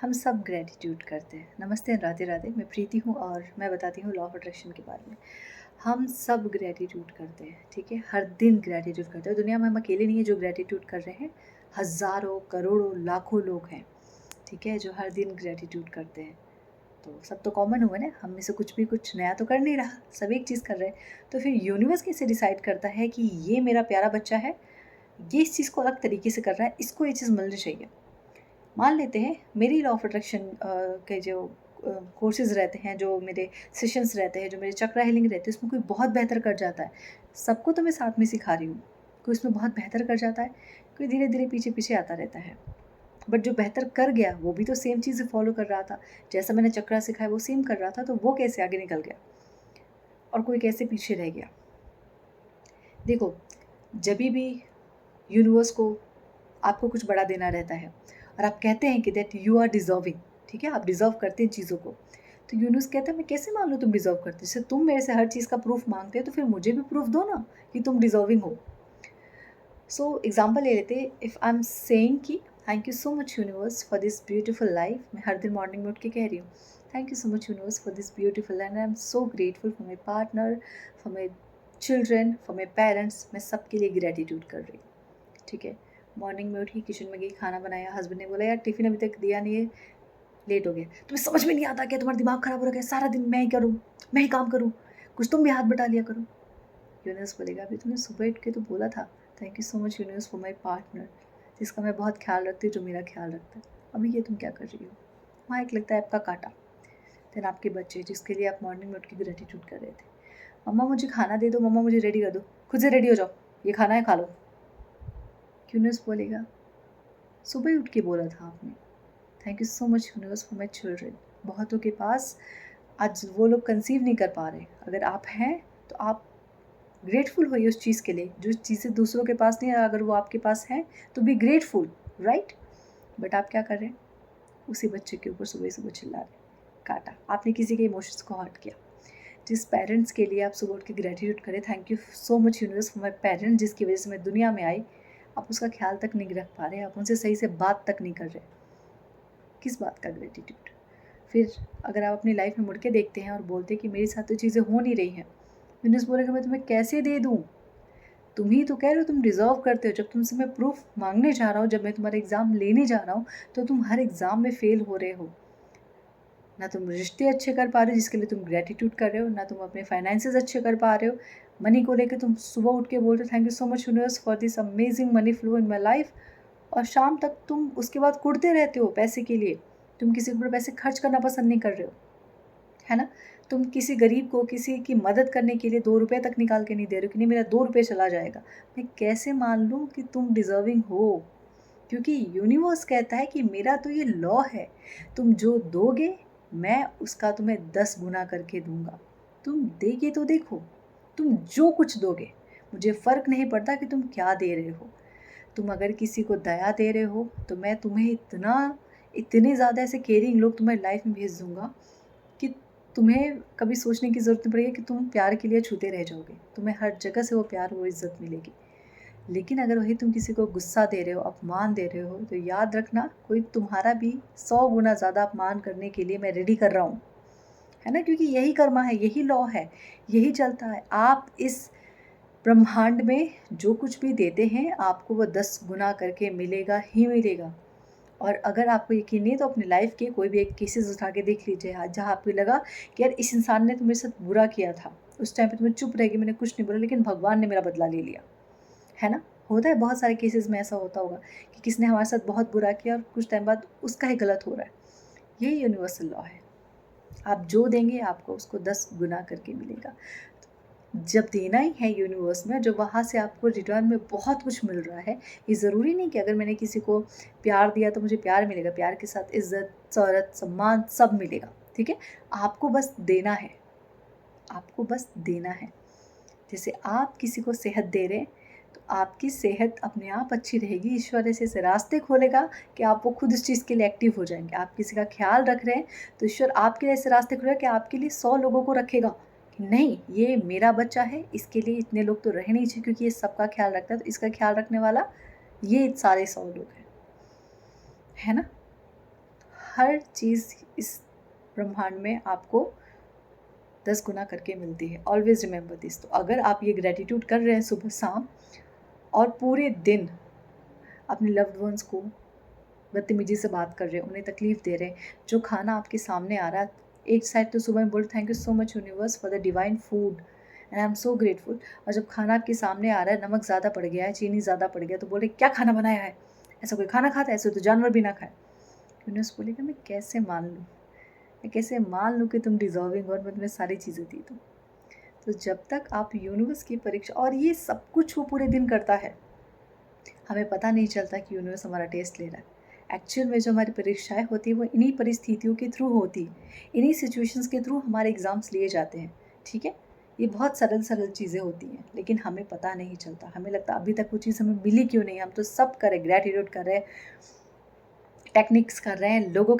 हम सब ग्रेटिट्यूड करते हैं। नमस्ते, राधे राधे। मैं प्रीति हूँ और मैं बताती हूँ लॉ ऑफ अट्रैक्शन के बारे में। हम सब ग्रेटिट्यूड करते हैं, ठीक है। हर दिन ग्रेटिट्यूड करते हैं। दुनिया में हम अकेले नहीं है जो ग्रेटिट्यूड कर रहे हैं। हज़ारों, करोड़ों, लाखों लोग हैं, ठीक है, जो हर दिन ग्रेटिट्यूड करते हैं। तो सब तो कॉमन हुआ ना, हम में से कुछ भी कुछ नया तो कर नहीं रहा, सब एक चीज़ कर रहे हैं। तो फिर यूनिवर्स कैसे डिसाइड करता है कि ये मेरा प्यारा बच्चा है, ये इस चीज़ को अलग तरीके से कर रहा है, इसको ये चीज़ मिलनी चाहिए। मान लेते हैं मेरी लॉ ऑफ अट्रैक्शन के जो कोर्सेज़ रहते हैं, जो मेरे सेशंस रहते हैं, जो मेरे चक्रा हीलिंग रहते हैं, उसमें कोई बहुत बेहतर कर जाता है। सबको तो मैं साथ में सिखा रही हूँ। कोई उसमें बहुत बेहतर कर जाता है, कोई धीरे धीरे पीछे पीछे आता रहता है। बट जो बेहतर कर गया वो भी तो सेम चीज़ फॉलो कर रहा था। जैसा मैंने चक्रा सिखाया वो सेम कर रहा था, तो वो कैसे आगे निकल गया और कोई कैसे पीछे रह गया। देखो, जब भी यूनिवर्स को आपको कुछ बड़ा देना रहता है और आप कहते हैं कि दैट यू आर डिजर्विंग, ठीक है, आप डिजर्व करते हैं चीज़ों को, तो यूनिवर्स कहता है मैं कैसे मान लूँ तुम डिजर्व करते हो। जैसे तुम मेरे से हर चीज़ का प्रूफ मांगते हो तो फिर मुझे भी प्रूफ दो ना कि तुम डिजर्विंग हो। सो एग्जाम्पल ले लेते, इफ़ आई एम सेइंग कि thank you so much universe for this beautiful life. मैं हर दिन मॉर्निंग में उठ के कह रही हूँ thank you so much universe for this beautiful and I am so grateful for my partner, for my children, for my parents. मैं सबके लिए ग्रेटिट्यूड कर रही हूँ, ठीक है। मॉर्निंग में उठी, किचन में गई, खाना बनाया, हस्बैंड ने बोला यार टिफ़िन अभी तक दिया नहीं है, लेट हो गया। तुम्हें समझ में नहीं आता क्या, तुम्हारा दिमाग खराब हो रखा है, सारा दिन मैं ही करूँ, मैं ही काम करूँ, कुछ तुम भी हाथ बटा लिया करो। यूनिवर्स बोलेगा अभी तुमने सुबह उठ के तो बोला था thank you so much universe for my partner, जिसका मैं बहुत ख्याल रखती हूँ, जो मेरा ख्याल रखता है। अभी ये तुम क्या कर रही हो। वहाँ एक लगता है आपका कांटा। देन आपके बच्चे जिसके लिए आप मॉर्निंग में उठ के ग्रेटिट्यूड कर रहे थे, मम्मा मुझे खाना दे दो, मम्मा मुझे रेडी कर दो, खुद से रेडी हो जाओ, ये खाना है खा लो। यूनिवर्स बोलेगा सुबह ही उठ के बोला था आपने, thank you so much universe for my children. बहुतों के पास आज वो लोग कंसीव नहीं कर पा रहे, अगर आप हैं तो आप ग्रेटफुल होइए उस चीज़ के लिए जो चीज़ें दूसरों के पास नहीं है। अगर वो आपके पास हैं तो बी ग्रेटफुल, राइट। बट आप क्या कर रहे हैं, उसी बच्चे के ऊपर सुबह सुबह चिल्ला रहे हैं। काटा, आपने किसी के इमोशंस को हर्ट किया। जिस पेरेंट्स के लिए आप सुबह उठ के ग्रेटिट्यूड करें, thank you so much universe for my parents, जिसकी वजह से मैं दुनिया में आई, आप उसका ख्याल तक नहीं रख पा रहे, आप उनसे सही से बात तक नहीं कर रहे। किस बात का ग्रेटिट्यूड। फिर अगर आप अपनी लाइफ में मुड़ के देखते हैं और बोलते हैं कि मेरे साथ तो चीज़ें हो नहीं रही हैं, यूनिवर्स बोलेगा मैं तुम्हें कैसे दे दूँ। तुम ही तो कह रहे हो तुम डिज़र्व करते हो। जब तुमसे मैं प्रूफ मांगने जा रहा हूँ, जब मैं तुम्हारा एग्ज़ाम लेने जा रहा हूँ, तो तुम हर एग्ज़ाम में फ़ेल हो रहे हो। ना तुम रिश्ते अच्छे कर पा रहे हो जिसके लिए तुम ग्रेटिट्यूड कर रहे हो, ना तुम अपने फाइनेंसेस अच्छे कर पा रहे हो। मनी को लेकर तुम सुबह उठ के बोल रहे हो thank you so much universe for this amazing money flow in my life, और शाम तक तुम उसके बाद कुढ़ते रहते हो पैसे के लिए। तुम किसी के ऊपर पैसे खर्च करना पसंद नहीं कर रहे हो, है ना। तुम किसी गरीब को किसी की मदद करने के लिए 2 रुपये तक निकाल के नहीं दे रहे हो कि नहीं मेरा 2 रुपये चला जाएगा। मैं कैसे मान लूँ कि तुम डिज़र्विंग हो, क्योंकि यूनिवर्स कहता है कि मेरा तो ये लॉ है, तुम जो दोगे मैं उसका तुम्हें 10 गुना करके दूंगा। तुम देके तो देखो, तुम जो कुछ दोगे, मुझे फ़र्क नहीं पड़ता कि तुम क्या दे रहे हो। तुम अगर किसी को दया दे रहे हो तो मैं तुम्हें इतने ज़्यादा ऐसे केयरिंग लोग तुम्हारी लाइफ में भेज दूंगा कि तुम्हें कभी सोचने की ज़रूरत नहीं पड़ेगी कि तुम प्यार के लिए छूते रह जाओगे। तुम्हें हर जगह से वो प्यार, वो इज़्ज़त मिलेगी। लेकिन अगर वही तुम किसी को गुस्सा दे रहे हो, अपमान दे रहे हो, तो याद रखना कोई तुम्हारा भी 100 गुना ज़्यादा अपमान करने के लिए मैं रेडी कर रहा हूँ, है ना। क्योंकि यही कर्मा है, यही लॉ है, यही चलता है। आप इस ब्रह्मांड में जो कुछ भी देते हैं आपको वो 10 गुना करके मिलेगा ही मिलेगा। और अगर आपको यकीन नहीं है तो अपनी लाइफ के कोई भी एक केसेस उठा के देख लीजिए, जहाँ आपको लगा कि यार इस इंसान ने तो मेरे साथ बुरा किया था, उस टाइम पे तुम्हें चुप रहेगी, मैंने कुछ नहीं बोला, लेकिन भगवान ने मेरा बदला ले लिया, है ना। होता है, बहुत सारे केसेस में ऐसा होता होगा कि किसने हमारे साथ बहुत बुरा किया और कुछ टाइम बाद उसका ही गलत हो रहा है। यही यूनिवर्सल लॉ है, आप जो देंगे आपको उसको 10 गुना करके मिलेगा। जब देना ही है यूनिवर्स में, जो वहाँ से आपको रिटर्न में बहुत कुछ मिल रहा है। ये ज़रूरी नहीं कि अगर मैंने किसी को प्यार दिया तो मुझे प्यार मिलेगा, प्यार के साथ इज़्ज़त, शोहरत, सम्मान सब मिलेगा, ठीक है। आपको बस देना है, आपको बस देना है। जैसे आप किसी को सेहत दे रहे हैं तो आपकी सेहत अपने आप अच्छी रहेगी, ईश्वर ऐसे रास्ते खोलेगा कि आप वो खुद इस चीज़ के लिए एक्टिव हो जाएंगे। आप किसी का ख्याल रख रहे हैं तो ईश्वर आपके लिए ऐसे रास्ते खोलेगा कि आपके लिए 100 लोगों को रखेगा कि नहीं ये मेरा बच्चा है, इसके लिए इतने लोग तो रह नहीं चाहिए क्योंकि ये सबका ख्याल रखता है, तो इसका ख्याल रखने वाला ये सारे 100 लोग हैं, है ना। हर चीज़ इस ब्रह्मांड में आपको 10 गुना करके मिलती है। Always remember this. तो अगर आप ये ग्रेटिट्यूड कर रहे हैं सुबह शाम और पूरे दिन अपने लव्ड वंस को बदतमीजी से बात कर रहे हैं, उन्हें तकलीफ़ दे रहे हैं, जो खाना आपके सामने आ रहा है, एक साइड तो सुबह में बोल thank you so much universe for the divine food and I am so grateful, और जब खाना आपके सामने आ रहा है, नमक ज़्यादा पड़ गया है, चीनी ज़्यादा पड़ गया, तो बोले क्या खाना बनाया है, ऐसा कोई खाना खाता है, ऐसे तो जानवर भी ना खाए। यूनिवर्स बोलेगा मैं कैसे मान लूँ, मैं कैसे मान लूँ कि तुम डिज़र्विंग और मैं तुम्हें सारी चीज़ें दी दूँ। तो जब तक आप यूनिवर्स की परीक्षा, और ये सब कुछ वो पूरे दिन करता है, हमें पता नहीं चलता कि यूनिवर्स हमारा टेस्ट ले रहा है। एक्चुअल में जो हमारी परीक्षाएं होती है वो इन्हीं परिस्थितियों के थ्रू होती है, इन्हीं सिचुएशंस के थ्रू हमारे एग्ज़ाम्स लिए जाते हैं। ठीक है, ये बहुत सरल सरल चीज़ें होती हैं, लेकिन हमें पता नहीं चलता। हमें लगता अभी तक वो चीज़ हमें मिली क्यों नहीं, हम तो सब कर रहे, ग्रैटिट्यूड कर रहे हैं, टेक्निक्स कर रहे हैं, लोगों